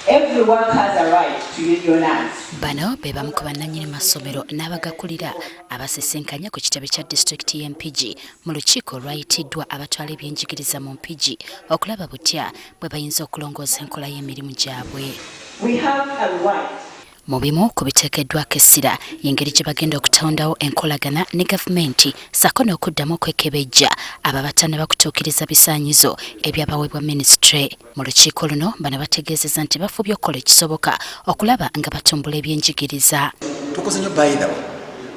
Everyone has a right to unionize. Bano be bamu ku bannannyini masomero n'abagakulira abasisinkanye ku kitebe kya disitulikiti y'Empigi mu lukiiko olwayitiddwa abatwala ebyenjigiriza mu Mpigi okulaba butya bwe bayinza okulongoosa enkola y'emirimu gyabwe. We have a right. Mu bimu ku biteekeddwako essira y'engeri gye bagenda okutondawo enkolagana ne gavumenti sako n'okuddamu okwekebejja abo abatannaba bakutuukiriza bisaanyizo ebyabaweebwa minisitule. Mu lukiiko luno bano bategeezezza nti bafubye okukola ekisoboka okulaba nga batumbula ebyenjigiriza. Tukoze nnyo by the way.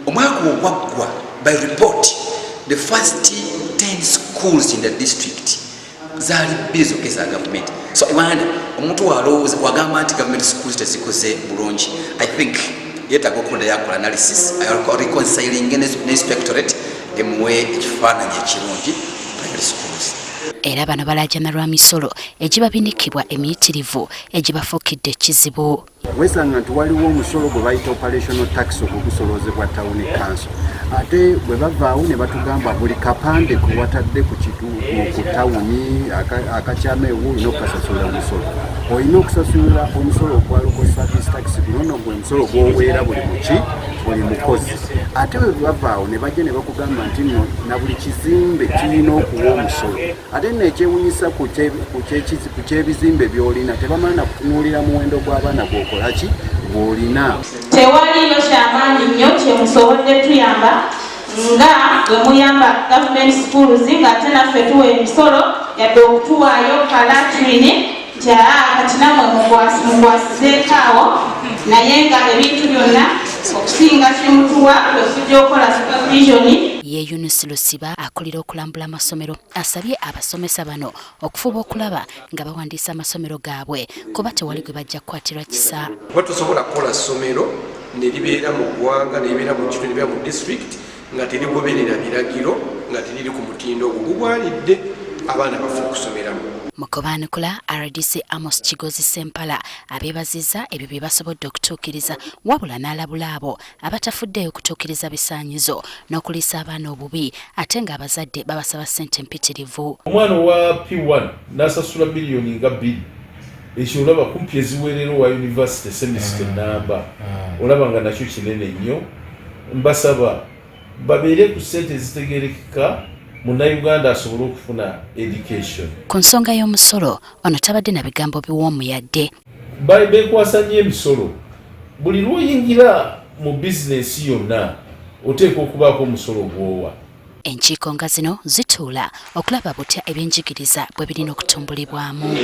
Omwaka ogwaggwa by report the first 10 schools in the district zaali bizo keza government. So imagine omuntu walowooza wagamba nti government schools tezikoze bulungi. I think yetaaga okukola yakola analysis reconciling n'inspectorate emuwe ekifaananyi ekirungi primary schools. Era bano balaajana lwa misolo egibabinikibwa emiyitirivu egibafuukidde ekizibu. Wesanga nti waliwo omusolo gwe bayita operational tax ogusolozebwa town council. Ate bwe bavaawo ne batugamba buli kapande ku watadde ku tawuni akakyama ewo olina okukasasula omusolo. Olina okusasula omusolo ogwa local service tax guno gwe musolo gw'oweera buli mukozi. Ate bwe bavaawo ne bajja ne bakugamba nti nno na buli kizimbe kirina okuwa omusolo. Ate nekyewunyisa ku kyebizimbe by'olina tebamala na kutunuulira muwendo gw'abaana gw'okolaki gw'olina. Tewaliyo kyamaanyi nnyo kye musobodde tuyamba nga bwe muyamba government schools ng'ate naffe tuwa emisolo yadde okutuwaayo kalaturini nti kati namwe mugwasizeeko awo naye nga ebintu byonna okusinga kimutuwa bwe tujja okukola supervision. Ye Eunice Lusiba akulira okulambula amasomero asabye abasomesa bano okufuba okulaba nga bawandiisa amasomero gaabwe kuba tewali gwe bajja kukwatirwa kisa. Kuba tusobola kukola ssomero ne libeera mu ggwanga ne libeera mu kitundu ne libeera mu district nga teriggoberera biragiro nga teriri ku mutindo ogwo gugwanidde abaana bafu okusomeramu. Mu kubaanukula RDC Amos Kigozi Sempala abeebazizza ebyo bye basobodde okutuukiriza wabula n'alabula abo abatafuddeyo okutuukiriza bisaanyizo n'okuliisa abaana obubi ate ng'abazadde babasaba ssente mpitirivu. Omwana owa P1 n'asasula biliyoni nga 2 ekyo olaba kumpi eziweerera wa university semester namba olaba nga nakyo kinene nnyo. Mbasaba babeere ku ssente ezitegeerekeka Munnayuganda asobole okufuna education. Ku nsonga y'omusolo ono tabadde na bigambo biwoomu yadde. Beekwasa nnyo emisolo. Buli lw'oyingira mu bizinensi yonna oteekwa okubaako omusolo gw'owa. Enkiiko nga zino zituula okulaba butya ebyenjigiriza bwe birina okutumbulibwamu.